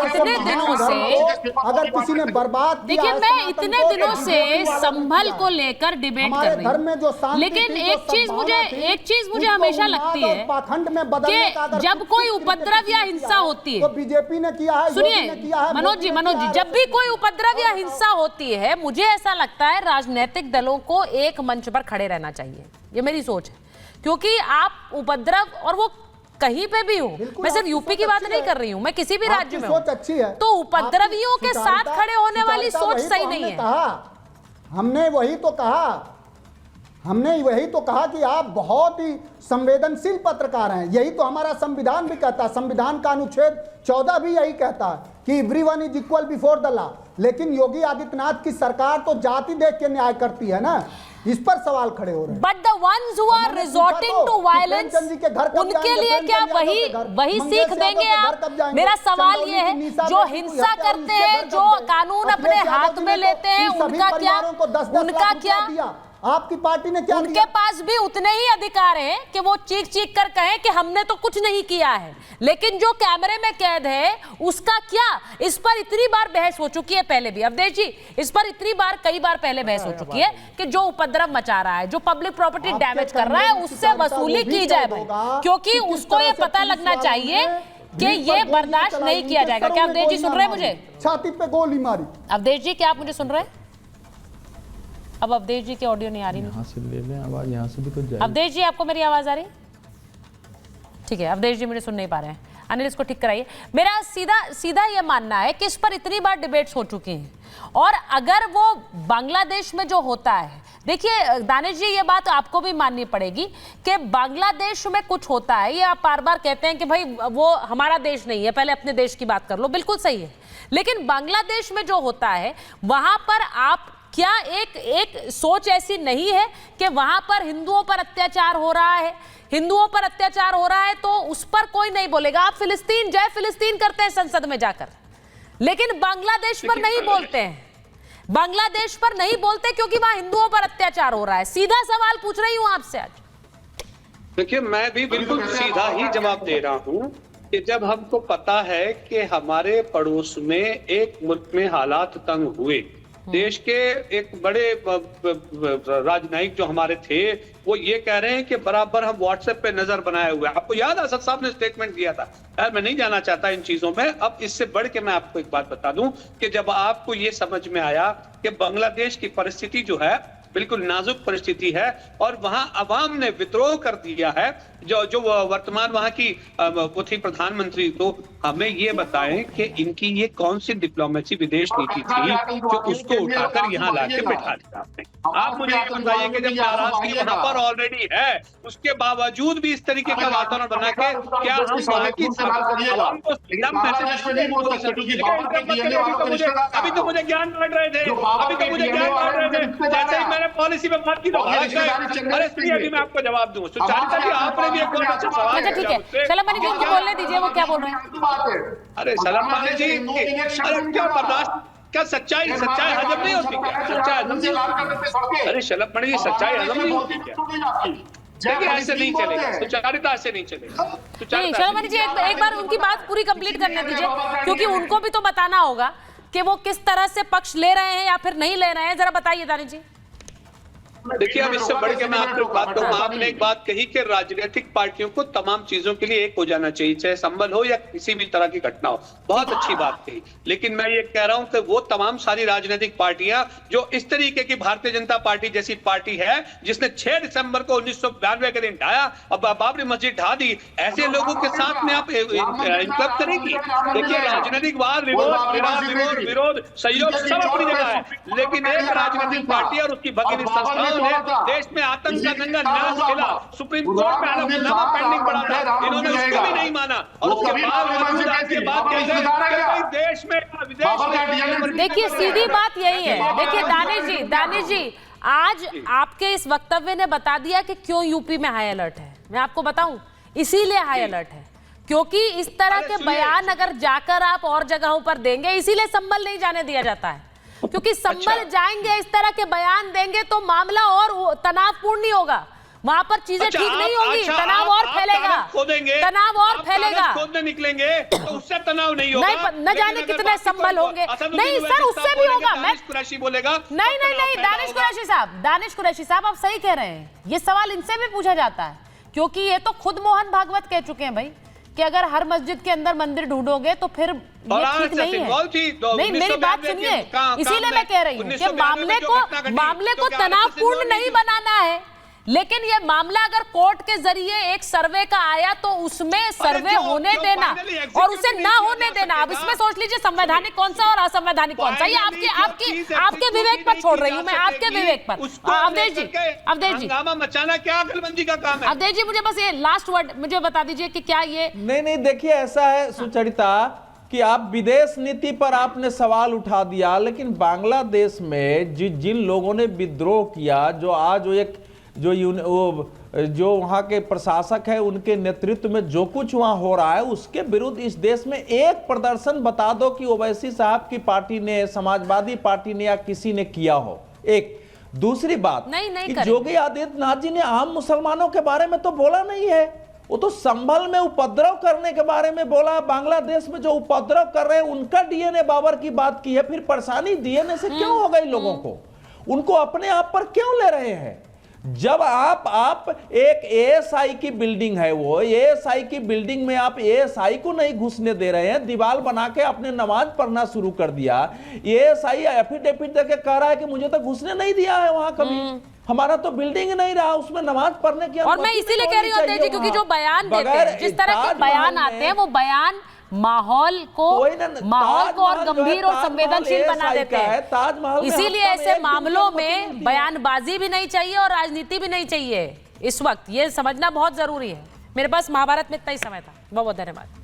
इतने दिनों से, अगर किसी ने बर्बाद किया, देखिए मैं इतने दिनों से संभल को लेकर डिबेट कर रही हूँ, लेकिन एक चीज मुझे हमेशा लगती है कि जब कोई उपद्रव या हिंसा होती है, बीजेपी ने किया है, सुनिए मनोज जी, जब भी कोई उपद्रव या हिंसा होती है, मुझे ऐसा लगता है राजनीतिक दलों को एक मंच पर खड़े रहना चाहिए। ये मेरी सोच है, क्योंकि आप उपद्रव, और वो कहीं पे भी हो, मैं सिर्फ यूपी की बात नहीं कर रही हूँ, मैं किसी भी राज्य में सोच अच्छी है, तो उपद्रवियों के साथ खड़े होने वाली सोच सही नहीं है। हमने वही तो कहा कि आप बहुत ही संवेदनशील पत्रकार हैं। यही तो हमारा संविधान भी कहता है, संविधान का अनुच्छेद 14 भी यही कहता है कि everyone is equal before the law. लेकिन योगी आदित्यनाथ की सरकार तो जाति देख के न्याय करती है ना, इस पर सवाल खड़े हो रहे हैं। But the ones who are resorting to violence, उनके लिए क्या वही सीख देंगे आप? मेरा सवाल ये है, जो हिंसा करते हैं, जो कानून अपने हाथ में लेते हैं, उनका क्या? आपकी पार्टी ने क्या? उनके पास भी उतने ही अधिकार हैं कि वो चीख चीख कर कहें कि हमने तो कुछ नहीं किया है, लेकिन जो कैमरे में कैद है उसका क्या? इस पर इतनी बार बहस हो चुकी है पहले भी, अवधेश जी, इस पर कई बार पहले बहस हो चुकी है कि जो उपद्रव मचा रहा है, जो पब्लिक प्रॉपर्टी डैमेज कर रहा है, उससे वसूली की जाए भाई, क्योंकि उसको ये पता लगना चाहिए कि ये बर्दाश्त नहीं किया जाएगा। क्या अवधेश जी सुन रहे हैं मुझे? छाती पे गोली मारी। अवधेश जी, क्या आप मुझे सुन रहे हैं? अब अवधेश जी की ऑडियो नहीं आ रही, यहाँ से ले लें आवाज, यहाँ से भी तो जाए। अवधेश जी, आपको मेरी आवाज आ रही? ठीक है, अवधेश जी मुझे सुन नहीं पा रहे हैं, अनिल इसको ठीक कराइए। मेरा सीधा ये मानना है कि इस पर इतनी बार डिबेट्स हो चुकी हैं, और अगर वो बांग्लादेश में जो होता है, देखिए दानिश जी, ये बात आपको भी माननी पड़ेगी कि बांग्लादेश में कुछ होता है, ये आप बार बार कहते हैं कि भाई वो हमारा देश नहीं है, पहले अपने देश की बात कर लो, बिल्कुल सही है, लेकिन बांग्लादेश में जो होता है वहां पर आप क्या एक सोच ऐसी नहीं है कि वहां पर हिंदुओं पर अत्याचार हो रहा है, तो उस पर कोई नहीं बोलेगा। आप फिलिस्तीन जय फिलिस्तीन करते हैं संसद में जाकर, लेकिन बांग्लादेश पर नहीं बोलते हैं, बांग्लादेश पर नहीं बोलते क्योंकि वहां हिंदुओं पर अत्याचार हो रहा है। सीधा सवाल पूछ रही हूं आपसे आज। देखिए, मैं भी बिल्कुल सीधा ही जवाब दे रहा हूं कि जब हमको पता है कि हमारे पड़ोस में एक मुल्क में हालात तंग हुए, देश के एक बड़े राजनयिक जो हमारे थे वो ये कह रहे हैं कि बराबर हम व्हाट्सएप पे नजर बनाए हुए। आपको याद है असद साहब ने स्टेटमेंट दिया था, यार मैं नहीं जाना चाहता इन चीजों में। अब इससे बढ़ के मैं आपको एक बात बता दूं कि जब आपको ये समझ में आया कि बांग्लादेश की परिस्थिति जो है बिल्कुल नाजुक परिस्थिति है और वहां अवाम ने विद्रोह कर दिया है, जो वर्तमान वहां की वो थी प्रधानमंत्री, तो हमें ये बताएं कि इनकी ये कौन सी डिप्लोमेसी विदेश नीति थी जो उसको उठाकर यहाँ लाके बैठा दिया आपने। आप मुझे ये बताइए कि जब नाराजगी वहां पर ऑलरेडी है, उसके बावजूद भी इस तरीके का वातावरण बना के क्या हम वहां की आवाम को अभी तो मुझे ज्ञान बांट रहे थे, जैसे ही मैंने पॉलिसी में बात की तो अरे सुनिए, अभी मैं आपको जवाब दूं। सुचारिता जी, आपने भी एक अच्छा सवाल, अच्छा ठीक है, सलाम जी को बोलने दीजिए, वो क्या बोल रहे हैं? अरे सलाम जी, अरे क्या बर्दाश्त, क्या सच्चाई हजम नहीं होती क्या? सच्चाई हजम नहीं होती? अरे शलभ जी, सच्चाई हजम नहीं होती क्या? देखिए ऐसे नहीं चलेगा, सुचारिता ऐसे नहीं चलेगा। नहीं शलभ जी, एक बार उनकी बात पूरी कंप्लीट करने दीजिए, क्योंकि उनको भी तो बताना होगा कि वो किस तरह से पक्ष ले रहे हैं या फिर नहीं ले रहे हैं। जरा बताइए दानिश जी। देखिए, अब इससे बढ़ के मैं आपको बात कहूँ, आपने एक बात कही कि राजनीतिक पार्टियों को तमाम चीजों के लिए एक हो जाना चाहिए, चाहे संभल हो या किसी भी तरह की घटना हो। बहुत अच्छी बात कही, लेकिन मैं ये कह रहा हूं कि वो तमाम सारी राजनीतिक पार्टियां जो इस तरीके की भारतीय जनता पार्टी जैसी पार्टी है जिसने 6 दिसंबर को 1992 के दिन ढाया और बाबरी मस्जिद ढा दी, ऐसे लोगों के साथ में आप इंक्लब करेंगी? देखिए, राजनीतिक वाद विरोध सहयोग सब अपनी जगह है, लेकिन एक राजनीतिक पार्टी और उसकी भगिनी संस्था देश में आतंक का नंगा नाच खेला, सुप्रीम कोर्ट में हलफनामा पेंडिंग पड़ा था, इन्होंने उसको भी नहीं माना, और उसके बाद देश में विदेश। देखिए सीधी बात यही है। देखिए दानिश जी, आज आपके इस वक्तव्य ने बता दिया कि क्यों यूपी में हाई अलर्ट है। मैं आपको बताऊं, इसीलिए हाई अलर्ट है क्योंकि इस तरह के बयान अगर जाकर आप और जगहों पर देंगे, इसीलिए संभल नहीं जाने दिया जाता है, क्योंकि संभल जाएंगे, इस तरह के बयान देंगे तो मामला और तनावपूर्ण नहीं होगा, वहां पर चीजें ठीक नहीं होंगी, तनाव और फैलेगा, तनाव और फैलेगा। खोदने निकलेंगे तो उससे तनाव नहीं होगा। नहीं, न जाने कितने संभल होंगे। नहीं सर, उससे भी होगा। मैं कुरैशी बोलेगा नहीं, दानिश कुरैशी साहब आप सही कह रहे हैं। ये सवाल इनसे भी पूछा जाता है, क्योंकि ये तो खुद मोहन भागवत कह चुके हैं भाई कि अगर हर मस्जिद के अंदर मंदिर ढूंढोगे तो फिर ये ठीक नहीं है। नहीं, मेरी बात सुनिए, इसीलिए मैं कह रही हूँ कि मामले को तनावपूर्ण नहीं बनाना है, लेकिन ये मामला अगर कोर्ट के जरिए एक सर्वे का आया तो उसमें सर्वे होने देना और उसे ना होने देना। अब इसमें सोच लीजिए संवैधानिक कौन सा और असंवैधानिक कौन सा। ये आपके विवेक पर छोड़ रही हूँ मैं, आपके विवेक पर। अवधेश जी मचाना क्या अकलमंदी का काम है? अवधेश जी मुझे बस ये लास्ट वर्ड मुझे बता दीजिए कि क्या ये नहीं देखिए, ऐसा है सुचरिता कि आप विदेश नीति पर आपने सवाल उठा दिया, लेकिन बांग्लादेश में जिन लोगों ने विद्रोह किया, जो आज जो वहां के प्रशासक है उनके नेतृत्व में जो कुछ वहां हो रहा है, उसके विरुद्ध इस देश में एक प्रदर्शन बता दो कि ओवैसी साहब की पार्टी ने, समाजवादी पार्टी ने या किसी ने किया हो। एक दूसरी बात नहीं कि योगी आदित्यनाथ जी ने आम मुसलमानों के बारे में तो बोला नहीं है, वो तो संभल में उपद्रव करने के बारे में बोला। बांग्लादेश में जो उपद्रव कर रहे हैं उनका डीएनए बाबर की बात की है। फिर परेशानी डीएनए से क्यों हो गई लोगों को? उनको अपने आप पर क्यों ले रहे हैं? जब आप एक एएसआई की बिल्डिंग है, वो एएसआई की बिल्डिंग में आप एएसआई को नहीं घुसने दे रहे हैं, दीवार बना के आपने नमाज पढ़ना शुरू कर दिया। एएसआई एफिडेविट देके कह रहा है कि मुझे तो घुसने नहीं दिया है वहां कभी, हमारा तो बिल्डिंग नहीं रहा, उसमें नमाज पढ़ने की। और मैं इसीलिए कह रही हूँ क्योंकि जो बयान देते हैं, जिस तरह के बयान आते हैं, वो बयान माहौल को और गंभीर और संवेदनशील बना देते हैं। इसीलिए ऐसे मामलों में बयानबाजी भी नहीं चाहिए और राजनीति भी नहीं चाहिए। इस वक्त ये समझना बहुत जरूरी है। मेरे पास महाभारत में इतना ही समय था। बहुत बहुत धन्यवाद।